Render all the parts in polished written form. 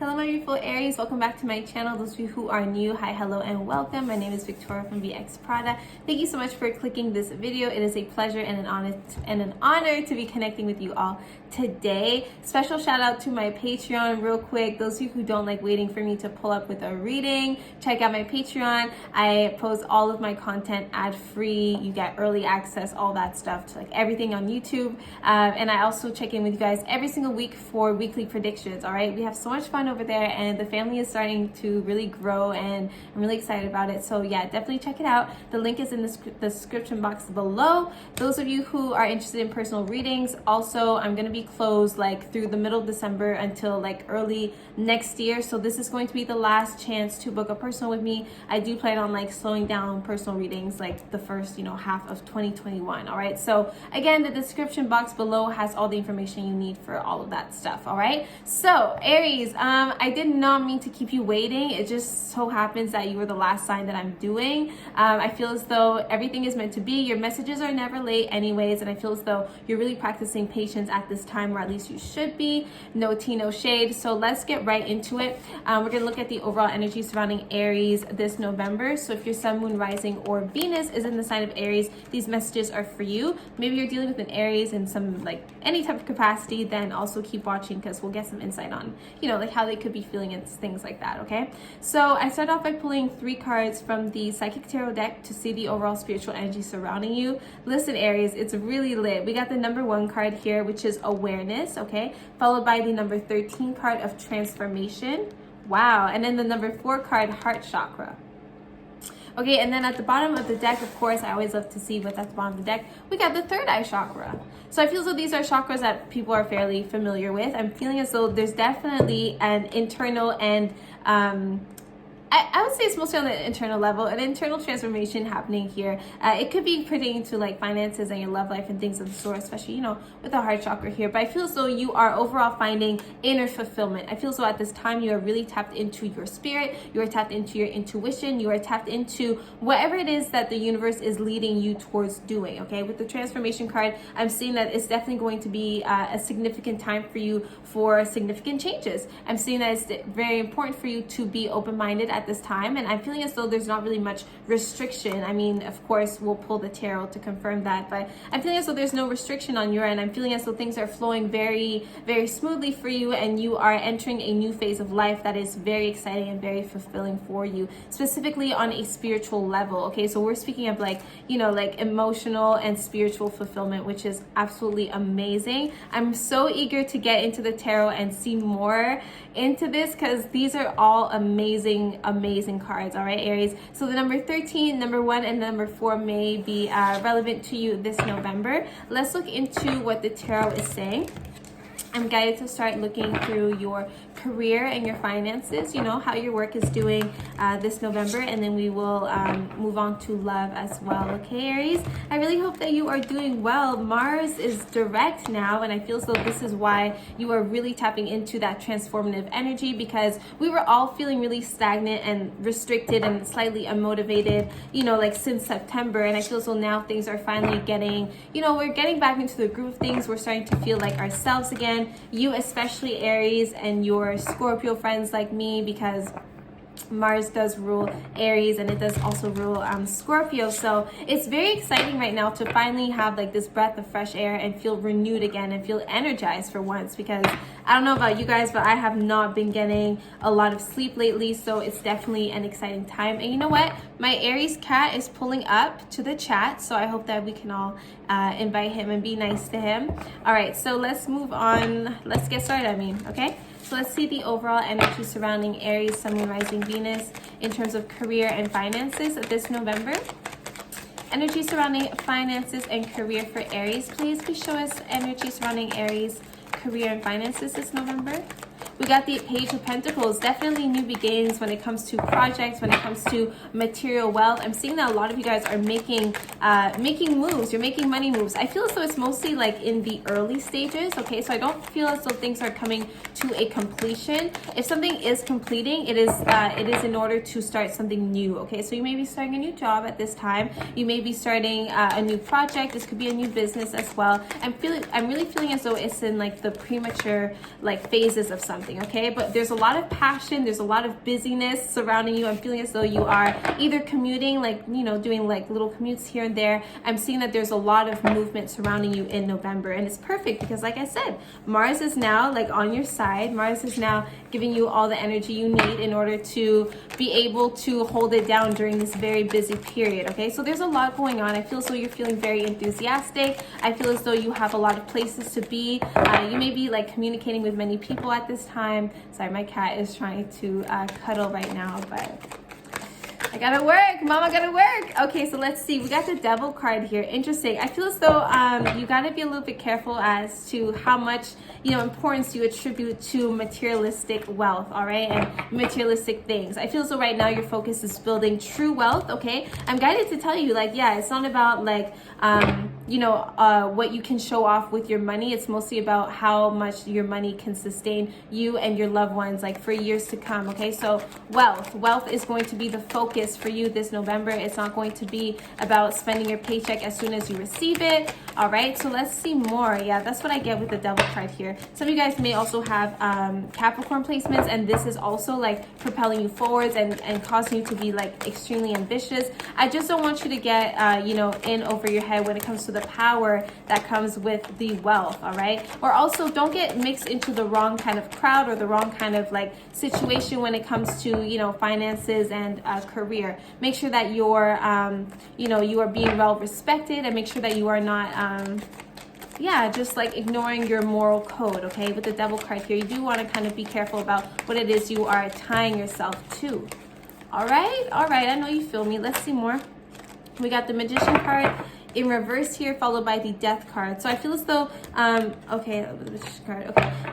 Hello my beautiful Aries, welcome back to my channel. Those of you who are new, hi, hello, and welcome. My name is Victoria from VXPRADA. Thank you so much for clicking this video. It is a pleasure and an honor to be connecting with you all today. Special shout out to my Patreon real quick. Those of you who don't like waiting for me to pull up with a reading, check out my Patreon. I post all of my content ad-free. You get early access, all that stuff, to like everything on YouTube. And I also check in with you guys every single week for weekly predictions. All right, we have so much fun over there and the family is starting to really grow and I'm really excited about it. So yeah, definitely check it out. The link is in the description box below. Those of you who are interested in personal readings, also I'm going to be closed like through the middle of December until like early next year. So this is going to be the last chance to book a personal with me. I do plan on like slowing down personal readings like the first, half of 2021. All right. So again, the description box below has all the information you need for all of that stuff. All right. So Aries, I did not mean to keep you waiting. It just so happens that you were the last sign that I'm doing. I feel as though everything is meant to be. Your messages are never late anyways. And I feel as though you're really practicing patience at this time, or at least you should be. No tea, no shade. So let's get right into it. We're going to look at the overall energy surrounding Aries this November. So if your sun, moon, rising, or Venus is in the sign of Aries, these messages are for you. Maybe you're dealing with an Aries in some like any type of capacity, then also keep watching because we'll get some insight on, like how they could be feeling and things like that. Okay. So I start off by pulling 3 cards from the Psychic Tarot deck to see the overall spiritual energy surrounding you. Listen, Aries, it's really lit. We got the number 1 card here, which is awareness. Okay. Followed by the number 13 card of transformation. Wow. And then the number 4 card, heart chakra. Okay, and then at the bottom of the deck, of course, I always love to see what's at the bottom of the deck. We got the 3rd eye chakra. So I feel as though these are chakras that people are fairly familiar with. I'm feeling as though there's definitely an internal and I would say it's mostly on the internal level, an internal transformation happening here. It could be pertaining to like finances and your love life and things of the sort, especially, with the heart chakra here. But I feel as though you are overall finding inner fulfillment. I feel as though at this time you are really tapped into your spirit, you are tapped into your intuition, you are tapped into whatever it is that the universe is leading you towards doing, okay? With the transformation card, I'm seeing that it's definitely going to be a significant time for you for significant changes. I'm seeing that it's very important for you to be open-minded at this time, and I'm feeling as though there's not really much restriction. I mean, of course, we'll pull the tarot to confirm that, but I'm feeling as though there's no restriction on your end. I'm feeling as though things are flowing very, very smoothly for you, and you are entering a new phase of life that is very exciting and very fulfilling for you, specifically on a spiritual level. Okay, so we're speaking of like emotional and spiritual fulfillment, which is absolutely amazing. I'm so eager to get into the tarot and see more into this because these are all amazing cards. All right, Aries. So the number 13, number 1, and number 4 may be relevant to you this November. Let's look into what the tarot is saying. I'm guided to start looking through your career and your finances, how your work is doing this November, and then we will move on to love as well. Okay, Aries, I really hope that you are doing well. Mars is direct now, and I feel as though this is why you are really tapping into that transformative energy, because we were all feeling really stagnant and restricted and slightly unmotivated, since September, and I feel as though now things are finally getting, we're getting back into the groove of things. We're starting to feel like ourselves again. You especially, Aries, and your Scorpio friends like me, because Mars does rule Aries and it does also rule Scorpio. So it's very exciting right now to finally have like this breath of fresh air and feel renewed again and feel energized for once, because I don't know about you guys, but I have not been getting a lot of sleep lately. So it's definitely an exciting time. And you know what? My Aries cat is pulling up to the chat. So I hope that we can all invite him and be nice to him. All right, so let's move on. Let's get started, okay? So let's see the overall energy surrounding Aries, Sun, Moon, Rising, Venus in terms of career and finances this November. Energy surrounding finances and career for Aries. Please show us energy surrounding Aries, career and finances this November. We got the Page of Pentacles, definitely new beginnings when it comes to projects, when it comes to material wealth. I'm seeing that a lot of you guys are making moves. You're making money moves. I feel as though it's mostly like in the early stages, okay? So I don't feel as though things are coming to a completion. If something is completing, it is in order to start something new, okay? So you may be starting a new job at this time. You may be starting a new project. This could be a new business as well. I'm really feeling as though it's in like the premature like phases of something. something, okay? But there's a lot of passion, there's a lot of busyness surrounding you. I'm feeling as though you are either commuting, like, you know, doing like little commutes here and there. I'm seeing that there's a lot of movement surrounding you in November, and it's perfect because, like I said, Mars is now like on your side. Mars is now giving you all the energy you need in order to be able to hold it down during this very busy period, okay? So there's a lot going on. I feel as though you're feeling very enthusiastic. I feel as though you have a lot of places to be. You may be like communicating with many people at this time. Sorry, my cat is trying to cuddle right now, but I gotta work, mama gotta work. Okay, so let's see. We got the Devil card here. Interesting. I feel as though you gotta be a little bit careful as to how much, you know, importance you attribute to materialistic wealth, all right, and materialistic things. I feel as though right now your focus is building true wealth, okay? I'm guided to tell you, like, yeah, it's not about like, you know, what you can show off with your money. It's mostly about how much your money can sustain you and your loved ones, like, for years to come, okay? So wealth is going to be the focus for you this November. It's not going to be about spending your paycheck as soon as you receive it. All right, so let's see more. Yeah, that's what I get with the Devil card here. Some of you guys may also have Capricorn placements, and this is also like propelling you forwards and causing you to be like extremely ambitious. I just don't want you to get you know, in over your head when it comes to the power that comes with the wealth, all right? Or also don't get mixed into the wrong kind of crowd or the wrong kind of like situation when it comes to, you know, finances and career. Make sure that you're you know, you are being well respected, and make sure that you are not yeah, just like ignoring your moral code, okay? With the Devil card here, you do want to kind of be careful about what it is you are tying yourself to. All right, I know you feel me. Let's see more. We got the Magician card in reverse here, followed by the Death card. So I feel as though, okay,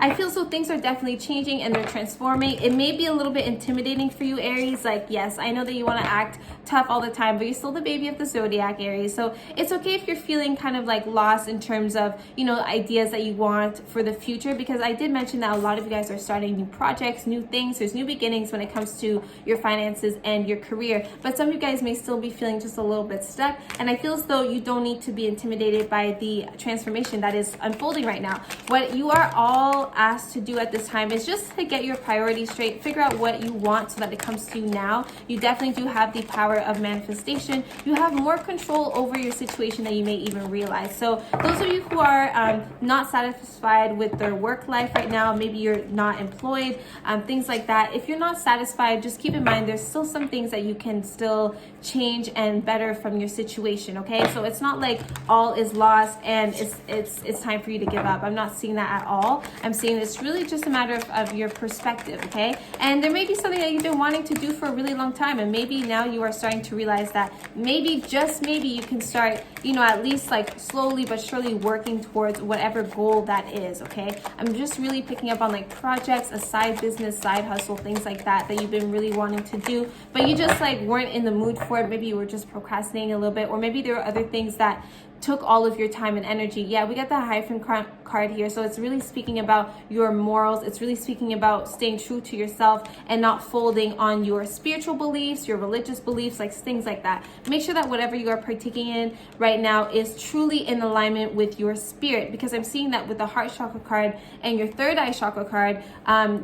I feel as though things are definitely changing and they're transforming. It may be a little bit intimidating for you, Aries. Like, yes, I know that you want to act tough all the time, but you're still the baby of the zodiac, Aries. So it's okay if you're feeling kind of like lost in terms of, you know, ideas that you want for the future, because I did mention that a lot of you guys are starting new projects, new things. There's new beginnings when it comes to your finances and your career, but some of you guys may still be feeling just a little bit stuck, and I feel as though you don't need to be intimidated by the transformation that is unfolding right now. What you are all asked to do at this time is just to get your priorities straight, figure out what you want so that it comes to you now. You definitely do have the power of manifestation. You have more control over your situation than you may even realize. So those of you who are not satisfied with their work life right now, maybe you're not employed, things like that, if you're not satisfied, just keep in mind there's still some things that you can still change and better from your situation, okay? So it's not like all is lost and it's time for you to give up. I'm not seeing that at all. I'm seeing it's really just a matter of your perspective, okay? And there may be something that you've been wanting to do for a really long time, and maybe now you are starting to realize that maybe, just maybe, you can start, you know, at least like slowly but surely working towards whatever goal that is, okay? I'm just really picking up on like projects, a side business, side hustle, things like that you've been really wanting to do, but you just like weren't in the mood for it. Maybe you were just procrastinating a little bit, or maybe there were other things that took all of your time and energy. Yeah, we got the Hierophant card here, so it's really speaking about your morals. It's really speaking about staying true to yourself and not folding on your spiritual beliefs, your religious beliefs, like things like that. Make sure that whatever you are partaking in right now is truly in alignment with your spirit, because I'm seeing that with the Heart Chakra card and your Third Eye Chakra card,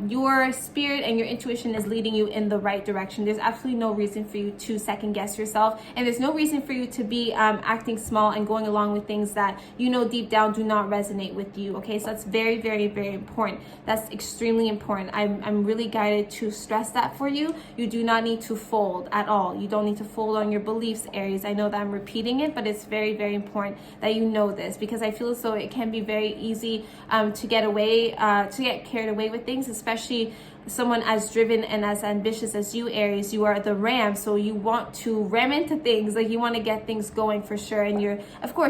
your spirit and your intuition is leading you in the right direction. There's absolutely no reason for you to second guess yourself, and there's no reason for you to be acting small and going along with things that you know deep down do not resonate with you, okay? So that's very, very, very important. That's extremely important. I'm really guided to stress that for you. You do not need to fold at all. You don't need to fold on your beliefs, Aries. I know that I'm repeating it, but it's very, very important that you know this, because I feel as though it can be very easy to get carried away with things, especially someone as driven and as ambitious as you, Aries. You are the ram, so you want to ram into things, like you want to get things going for sure, and you're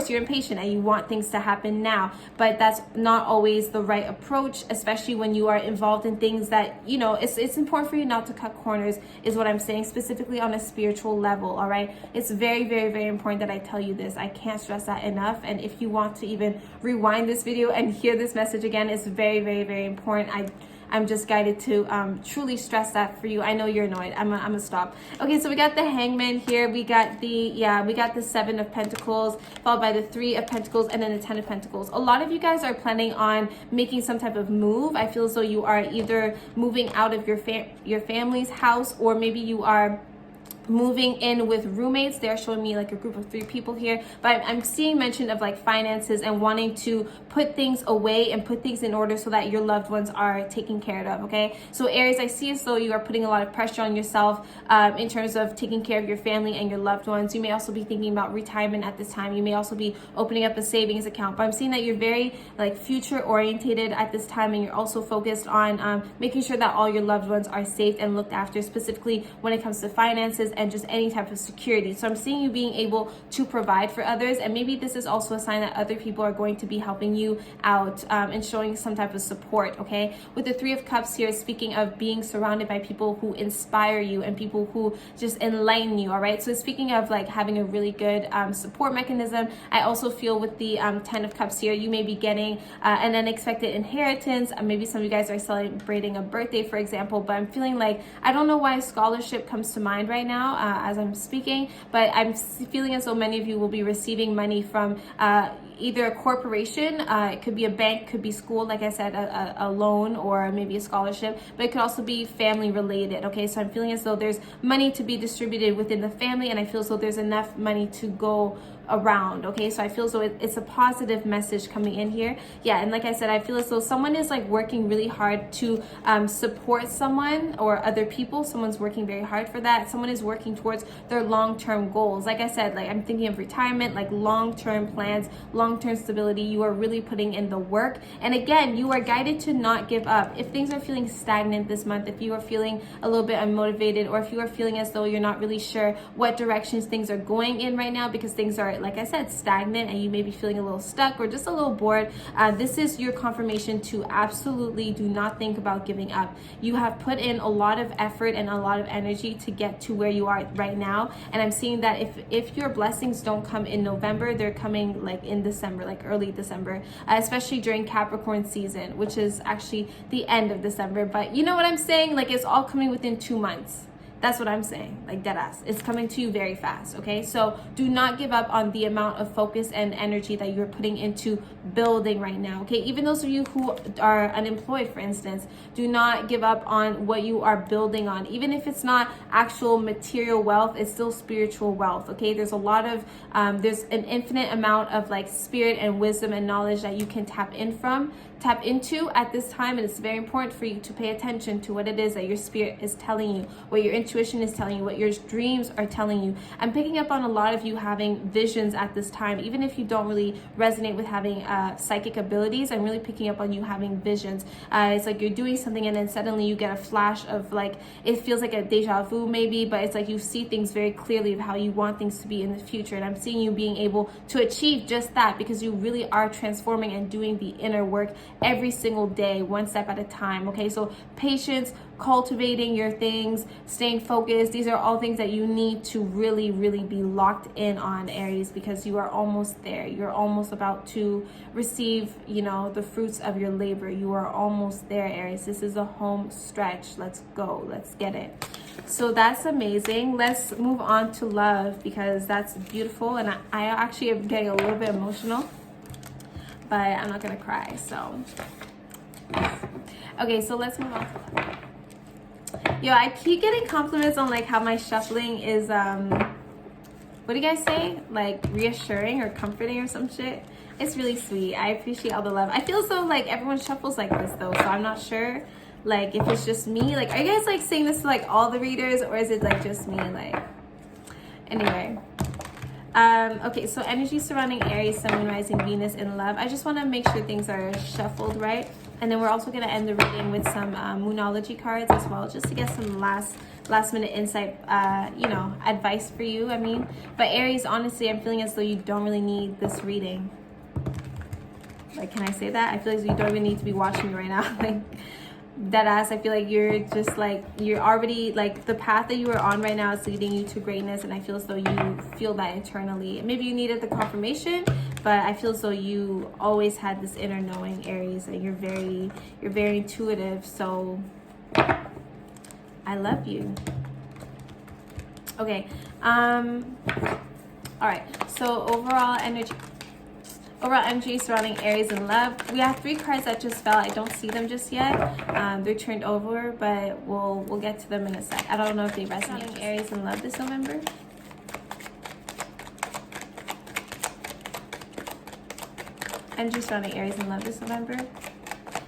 impatient and you want things to happen now, but that's not always the right approach, especially when you are involved in things that, you know, it's important for you not to cut corners, is what I'm saying, specifically on a spiritual level, all right? It's very, very, very important that I tell you this. I can't stress that enough, and if you want to even rewind this video and hear this message again, it's very, very, very important. I'm just guided to truly stress that for you. I know you're annoyed. I'm gonna stop. Okay, so we got the Hangman here. We got the Seven of Pentacles, followed by the Three of Pentacles, and then the Ten of Pentacles. A lot of you guys are planning on making some type of move. I feel as though you are either moving out of your family's house, or maybe you are moving in with roommates. They're showing me like a group of 3 people here, but I'm seeing mention of like finances and wanting to put things away and put things in order so that your loved ones are taken care of. Okay, so Aries, I see as though you are putting a lot of pressure on yourself in terms of taking care of your family and your loved ones. You may also be thinking about retirement at this time. You may also be opening up a savings account, but I'm seeing that you're very like future orientated at this time, and you're also focused on making sure that all your loved ones are safe and looked after, specifically when it comes to finances and just any type of security. So I'm seeing you being able to provide for others, and maybe this is also a sign that other people are going to be helping you out and showing some type of support. Okay, with the Three of Cups here, speaking of being surrounded by people who inspire you and people who just enlighten you. All right, so speaking of like having a really good support mechanism, I also feel with the Ten of Cups here, you may be getting an unexpected inheritance. Maybe some of you guys are celebrating a birthday, for example, but I'm feeling like, I don't know why scholarship comes to mind right now as I'm speaking, but I'm feeling as though many of you will be receiving money from either a corporation, it could be a bank, could be school, like I said, a loan, or maybe a scholarship, but it could also be family related. Okay, so I'm feeling as though there's money to be distributed within the family, and I feel as though there's enough money to go around. Okay, so I feel as though it's a positive message coming in here. Yeah, and like I said, I feel as though someone is like working really hard to support someone or other people. Someone's working very hard for that. Someone is working towards their long-term goals. Like I said, like I'm thinking of retirement, like long-term plans, long-term stability. You are really putting in the work, and again, you are guided to not give up. If things are feeling stagnant this month, if you are feeling a little bit unmotivated, or if you are feeling as though you're not really sure what directions things are going in right now because things are, like I said, stagnant, and you may be feeling a little stuck or just a little bored, this is your confirmation to absolutely do not think about giving up. You have put in a lot of effort and a lot of energy to get to where you are right now, and I'm seeing that if your blessings don't come in November, they're coming like in December, like early December, especially during Capricorn season, which is actually the end of December. But you know what I'm saying, like it's all coming within 2 months. That's what I'm saying, like dead ass. It's coming to you very fast, okay? So do not give up on the amount of focus and energy that you're putting into building right now, okay? Even those of you who are unemployed, for instance, do not give up on what you are building on. Even if it's not actual material wealth, it's still spiritual wealth, okay? There's a lot of, there's an infinite amount of like spirit and wisdom and knowledge that you can tap into at this time, and it's very important for you to pay attention to what it is that your spirit is telling you, what your intuition is telling you, what your dreams are telling you. I'm picking up on a lot of you having visions at this time. Even if you don't really resonate with having psychic abilities, I'm really picking up on you having visions. It's like you're doing something and then suddenly you get a flash of like, it feels like a deja vu maybe, but it's like you see things very clearly of how you want things to be in the future, and I'm seeing you being able to achieve just that because you really are transforming and doing the inner work every single day, one step at a time. Okay, so patience, cultivating your things, staying focused, these are all things that you need to really be locked in on, Aries, because you are almost there. You're almost about to receive, you know, the fruits of your labor. You are almost there, Aries. This is a home stretch. Let's go, let's get it. So that's amazing. Let's move on to love, because that's beautiful, and I actually am getting a little bit emotional, but I'm not gonna cry. So okay, so let's move on to love. Yo, I keep getting compliments on like how my shuffling is what do you guys say, like reassuring or comforting or some shit. It's really sweet. I appreciate all the love. I feel so like everyone shuffles like this though, so I'm not sure like if it's just me. Like, are you guys like saying this to like all the readers, or is it like just me? Like, anyway. Okay, so energy surrounding Aries, Sun, Moon, Rising, Venus in love. I just want to make sure things are shuffled right, and then we're also going to end the reading with some Moonology cards as well, just to get some last minute insight, you know, advice for you. I mean, but Aries, honestly, I'm feeling as though you don't really need this reading. Like, can I say that? I feel like you don't even need to be watching me right now. Like, dead ass, I feel like you're just like, you're already like, the path that you are on right now is leading you to greatness, and I feel as though you feel that internally. Maybe you needed the confirmation, but I feel as though you always had this inner knowing, Aries, and you're very intuitive. So I love you. Okay. All right. So overall energy surrounding Aries and love. We have 3 cards that just fell. I don't see them just yet. They're turned over, but we'll get to them in a sec. I don't know if they resonate. Aries and love this November. Energy surrounding Aries and love this November.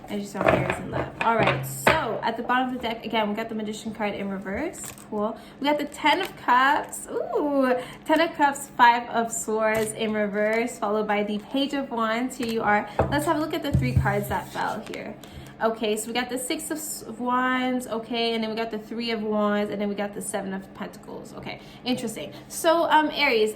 Energy surrounding Aries and love. All right. So at the bottom of the deck, again, we got the Magician card in reverse. Cool. We got the 10 of Cups. Ooh, 10 of Cups, 5 of Swords in reverse, followed by the Page of Wands. Here you are. Let's have a look at the 3 cards that fell here. Okay, so we got the 6 of Wands, okay, and then we got the 3 of Wands, and then we got the 7 of Pentacles. Okay, interesting. So, Aries,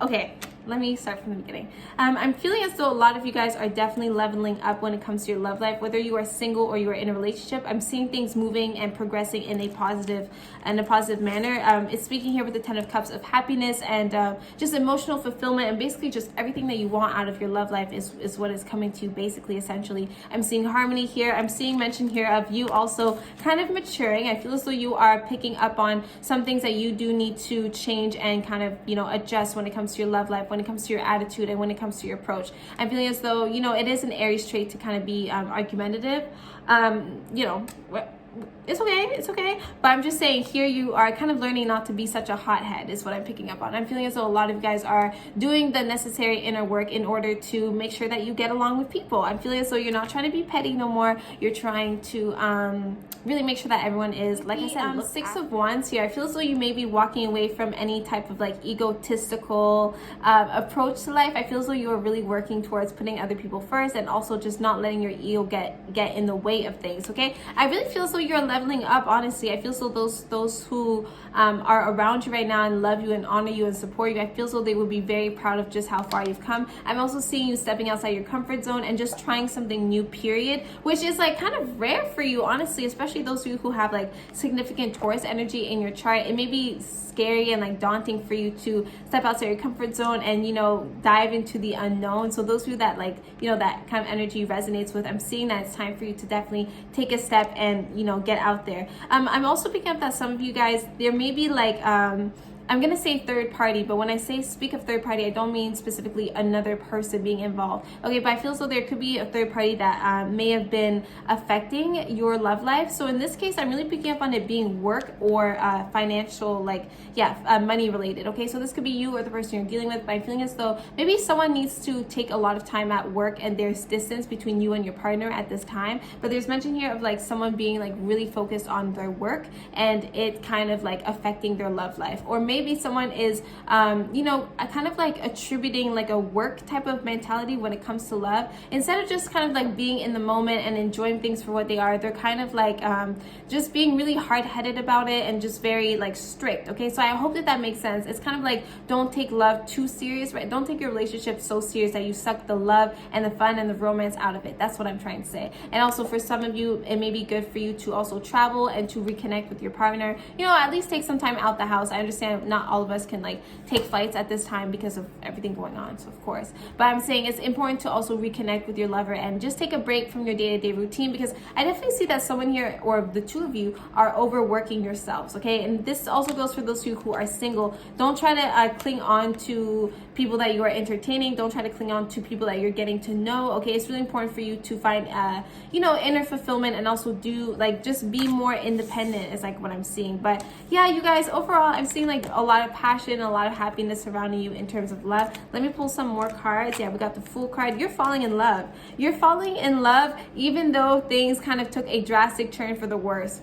okay, let me start from the beginning. I'm feeling as though a lot of you guys are definitely leveling up when it comes to your love life, whether you are single or you are in a relationship. I'm seeing things moving and progressing in a positive manner. It's speaking here with the 10 of Cups of happiness and just emotional fulfillment, and basically just everything that you want out of your love life is what is coming to you, basically, essentially. I'm seeing harmony here. I'm seeing mention here of you also kind of maturing. I feel as though you are picking up on some things that you do need to change and kind of, adjust when it comes to your love life, when it comes to your attitude, and when it comes to your approach. I'm feeling as though, it is an Aries trait to kind of be argumentative. It's okay. But I'm just saying here you are kind of learning not to be such a hothead is what I'm picking up on. I'm feeling as though a lot of you guys are doing the necessary inner work in order to make sure that you get along with people. I'm feeling as though you're not trying to be petty no more. You're trying to really make sure that everyone is, like I said, 6 of Wands here. I feel as though you may be walking away from any type of like egotistical approach to life. I feel as though you are really working towards putting other people first and also just not letting your ego get in the way of things, okay? I really feel as though you're leveling up, honestly. I feel so those who are around you right now and love you and honor you and support you, I feel so they would be very proud of just how far you've come. I'm also seeing you stepping outside your comfort zone and just trying something new, period, which is like kind of rare for you, honestly, especially those of you who have like significant Taurus energy in your chart. It may be scary and like daunting for you to step outside your comfort zone and dive into the unknown. So those of you that like that kind of energy resonates with, I'm seeing that it's time for you to definitely take a step and get out there. I'm also picking up that some of you guys, there may be like I'm gonna say third party, but when I speak of third party, I don't mean specifically another person being involved. Okay, but I feel so there could be a third party that may have been affecting your love life. So in this case, I'm really picking up on it being work or financial, money related. Okay, so this could be you or the person you're dealing with, but I'm feeling as though maybe someone needs to take a lot of time at work and there's distance between you and your partner at this time. But there's mention here of like someone being like really focused on their work and it kind of like affecting their love life. Or maybe someone is, kind of like attributing like a work type of mentality when it comes to love. Instead of just kind of like being in the moment and enjoying things for what they are, they're kind of like just being really hard-headed about it and just very like strict. Okay, so I hope that makes sense. It's kind of like, don't take love too serious, right? Don't take your relationship so serious that you suck the love and the fun and the romance out of it. That's what I'm trying to say. And also for some of you, it may be good for you to also travel and to reconnect with your partner. At least take some time out the house. I understand not all of us can like take flights at this time because of everything going on, so of course, but I'm saying it's important to also reconnect with your lover and just take a break from your day-to-day routine, because I definitely see that someone here or the two of you are overworking yourselves. Okay, and this also goes for those of you who are single. Don't try to cling on to people that you are entertaining. Don't try to cling on to people that you're getting to know. Okay, it's really important for you to find inner fulfillment and also do like just be more independent is like what I'm seeing. But yeah, you guys, overall I'm seeing like a lot of passion, a lot of happiness surrounding you in terms of love. Let me pull some more cards. Yeah, we got the Fool card. You're falling in love. You're falling in love even though things kind of took a drastic turn for the worse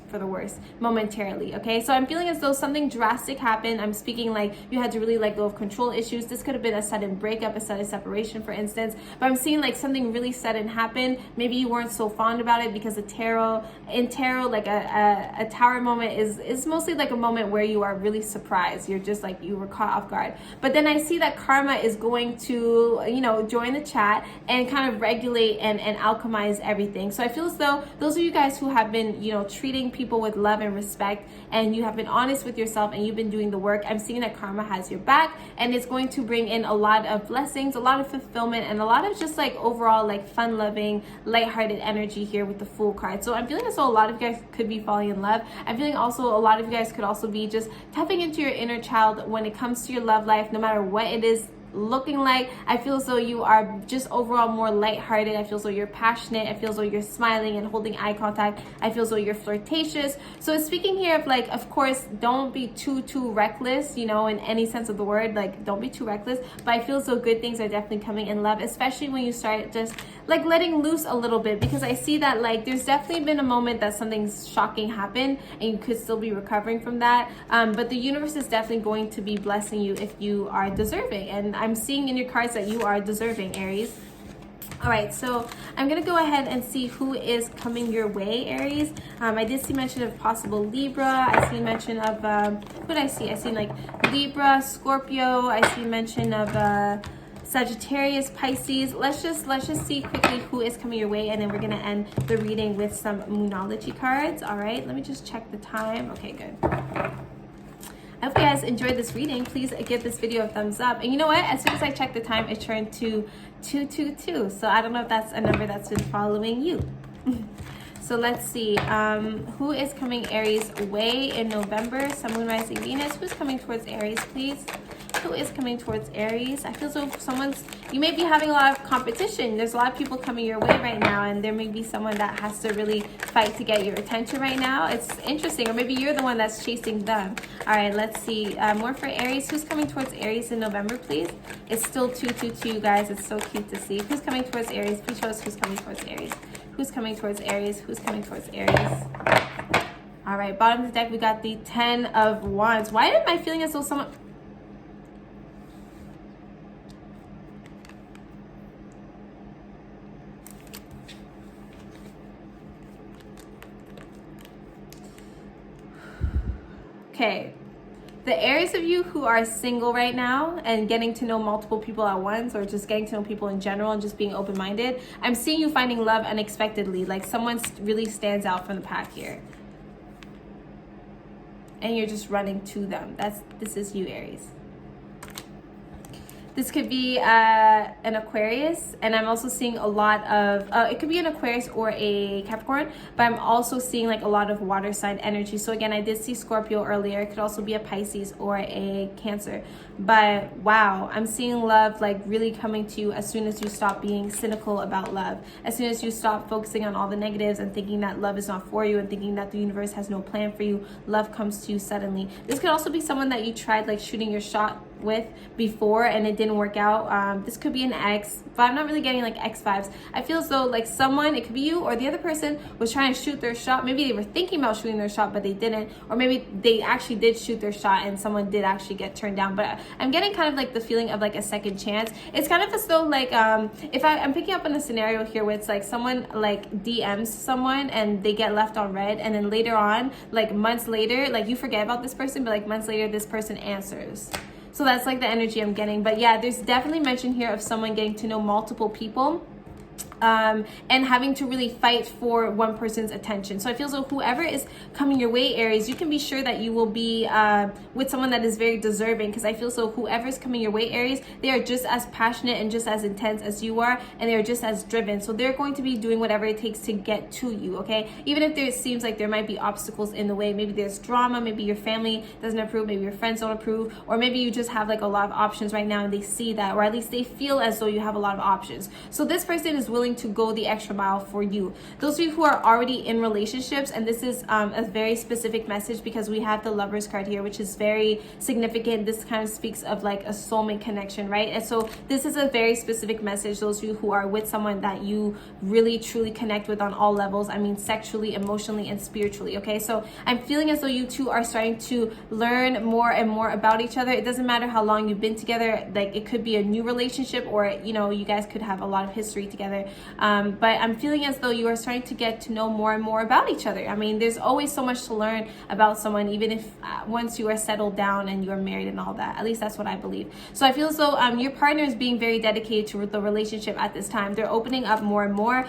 momentarily. Okay, so I'm feeling as though something drastic happened. I'm speaking like you had to really let go of control issues. This could have been a sudden breakup, a sudden separation, for instance, but I'm seeing like something really sudden happened. Maybe you weren't so fond about it because in tarot, like a tower moment is mostly like a moment where you are really surprised. You're just like, you were caught off guard. But then I see that karma is going to, join the chat and kind of regulate and alchemize everything. So I feel as though those of you guys who have been, treating people with love and respect, and you have been honest with yourself and you've been doing the work, I'm seeing that karma has your back and it's going to bring in a lot of blessings, a lot of fulfillment, and a lot of just like overall like fun loving, lighthearted energy here with the Fool card. So I'm feeling as though a lot of you guys could be falling in love. I'm feeling also a lot of you guys could also be just tapping into your inner child when it comes to your love life, no matter what it is looking like. I feel as though you are just overall more lighthearted. I feel as though you're passionate. I feel as though you're smiling and holding eye contact. I feel as though you're flirtatious. So it's speaking here of like, of course, don't be too reckless, you know, in any sense of the word. Like, don't be too reckless. But I feel as though good things are definitely coming in love, especially when you start just like letting loose a little bit, because I see that like there's definitely been a moment that something shocking happened and you could still be recovering from that. But the universe is definitely going to be blessing you if you are deserving. And I'm seeing in your cards that you are deserving, Aries. All right, so I'm going to go ahead and see who is coming your way, Aries. I did see mention of possible Libra. I see mention of, who did I see? I see like Libra, Scorpio. I see mention of Sagittarius, Pisces. Let's just see quickly who is coming your way, and then we're going to end the reading with some Moonology cards. All right, let me just check the time. Okay, good. I hope you guys enjoyed this reading. Please give this video a thumbs up. And you know what? As soon as I checked the time, it turned to 222. So I don't know if that's a number that's been following you. So let's see. Who is coming Aries' way in November? Sun, Moon, Rising, Venus. Who's coming towards Aries, please? Who is coming towards Aries? I feel so you may be having a lot of competition. There's a lot of people coming your way right now, and there may be someone that has to really fight to get your attention right now. It's interesting, or maybe you're the one that's chasing them. All right, let's see. More for Aries. Who's coming towards Aries in November, please? It's still 222, you guys. It's so cute to see. Who's coming towards Aries? Please show us who's coming towards Aries. Who's coming towards Aries? Who's coming towards Aries? All right, bottom of the deck, we got the 10 of Wands. Why am I feeling as though someone... Okay, the Aries of you who are single right now and getting to know multiple people at once, or just getting to know people in general and just being open-minded, I'm seeing you finding love unexpectedly, like someone really stands out from the pack here. And you're just running to them. This is you, Aries. This could be an Aquarius, and I'm also seeing a lot of, it could be an Aquarius or a Capricorn, but I'm also seeing like a lot of water sign energy. So again, I did see Scorpio earlier. It could also be a Pisces or a Cancer. But wow, I'm seeing love like really coming to you as soon as you stop being cynical about love. As soon as you stop focusing on all the negatives and thinking that love is not for you and thinking that the universe has no plan for you, love comes to you suddenly. This could also be someone that you tried like shooting your shot with before and it didn't work out. This could be an ex, but I'm not really getting like ex vibes. I feel as though like someone, it could be you or the other person, was trying to shoot their shot. Maybe they were thinking about shooting their shot, but they didn't, or maybe they actually did shoot their shot and someone did actually get turned down. But I'm getting kind of like the feeling of like a second chance. It's kind of as though like if I'm picking up on a scenario here where it's like someone like DMs someone and they get left on red, and then later on, like months later, like you forget about this person, but like months later this person answers. So that's like the energy I'm getting. But yeah, there's definitely mention here of someone getting to know multiple people and having to really fight for one person's attention. So I feel as though whoever is coming your way, Aries, you can be sure that you will be with someone that is very deserving, because I feel so whoever is coming your way, Aries, they are just as passionate and just as intense as you are, and they're just as driven. So they're going to be doing whatever it takes to get to you, okay? Even if there seems like there might be obstacles in the way, maybe there's drama, maybe your family doesn't approve, maybe your friends don't approve, or maybe you just have like a lot of options right now and they see that, or at least they feel as though you have a lot of options. So this person is willing to go the extra mile for you. Those of you who are already in relationships, and this is a very specific message because we have the Lovers card here, which is very significant. This kind of speaks of like a soulmate connection, right? And so this is a very specific message. Those of you who are with someone that you really truly connect with on all levels, I mean sexually, emotionally, and spiritually, okay? So I'm feeling as though you two are starting to learn more and more about each other. It doesn't matter how long you've been together. Like it could be a new relationship, or you know, you guys could have a lot of history together, But I'm feeling as though you are starting to get to know more and more about each other. I mean, there's always so much to learn about someone, even if once you are settled down and you're married and all that. At least that's what I believe. So I feel as though your partner is being very dedicated to the relationship at this time. They're opening up more and more.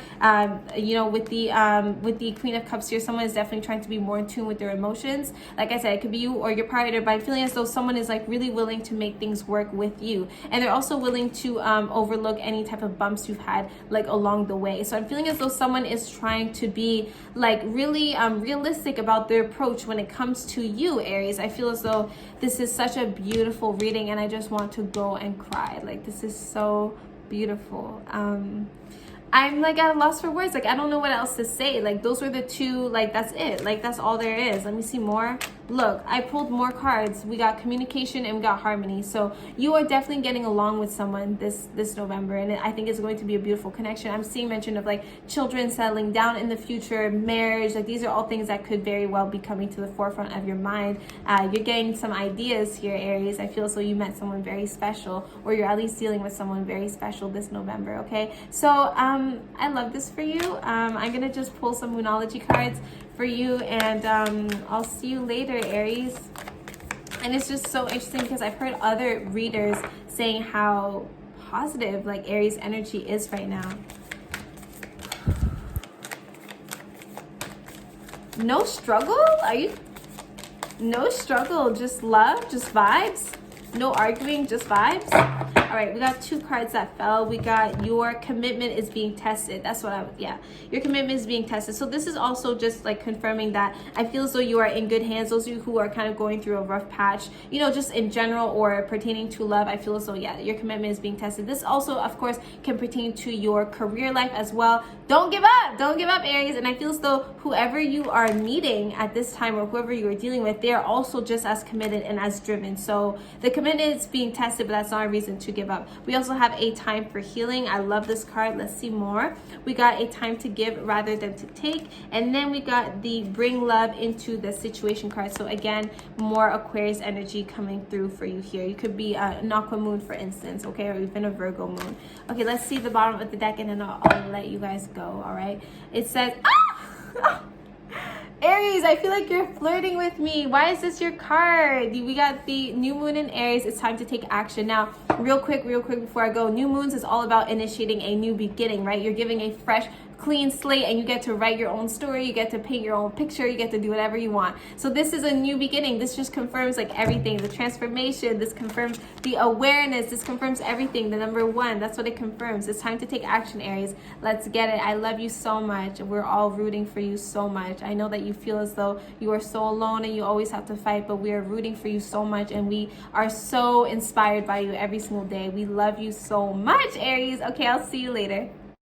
With the Queen of Cups here, someone is definitely trying to be more in tune with their emotions. Like I said, it could be you or your partner, but I'm feeling as though someone is like really willing to make things work with you, and they're also willing to overlook any type of bumps you've had like along the way. So I'm feeling as though someone is trying to be like really realistic about their approach when it comes to you, Aries. I feel as though this is such a beautiful reading, and I just want to go and cry. Like, this is so beautiful. I'm like at a loss for words. Like, I don't know what else to say. Like, those were the two, like, that's it. Like, that's all there is. Let me see more. Look, I pulled more cards. We got communication and we got harmony. So you are definitely getting along with someone this November, and I think it's going to be a beautiful connection. I'm seeing mention of like children settling down in the future, marriage. Like, these are all things that could very well be coming to the forefront of your mind. You're getting some ideas here, Aries. I feel as though you met someone very special, or you're at least dealing with someone very special this November. Okay, so I love this for you. I'm gonna just pull some Moonology cards for you, and I'll see you later, Aries. And it's just so interesting because I've heard other readers saying how positive like Aries energy is right now. No struggle? No struggle, just love, just vibes. No arguing, just vibes. All right, we got two cards that fell. We got your commitment is being tested. That's what your commitment is being tested. So this is also just like confirming that I feel as though you are in good hands. Those of you who are kind of going through a rough patch, just in general or pertaining to love, I feel as though, your commitment is being tested. This also, of course, can pertain to your career life as well. Don't give up. Don't give up, Aries. And I feel as though whoever you are meeting at this time, or whoever you are dealing with, they are also just as committed and as driven. So the commitment is being tested, but that's not a reason to give up. We also have a time for healing. I love this card. Let's see more. We got a time to give rather than to take, and then we got the bring love into the situation card. So again, more Aquarius energy coming through for you here. You could be an Aqua moon, for instance, okay, or even a Virgo moon. Okay, let's see the bottom of the deck, and then I'll let you guys go. All right, it says Aries, I feel like you're flirting with me. Why is this your card? We got the new moon in Aries. It's time to take action. Now, real quick before I go, new moons is all about initiating a new beginning, right? You're giving a fresh, clean slate, and you get to write your own story. You get to paint your own picture. You get to do whatever you want. So this is a new beginning. This just confirms like everything, the transformation. This confirms the awareness. This confirms everything. The number one, that's what it confirms. It's time to take action, Aries. Let's get it. I love you so much. We're all rooting for you so much. I know that you feel as though you are so alone and you always have to fight, but we are rooting for you so much, and we are so inspired by you every single day. We love you so much, Aries. Okay, I'll see you later.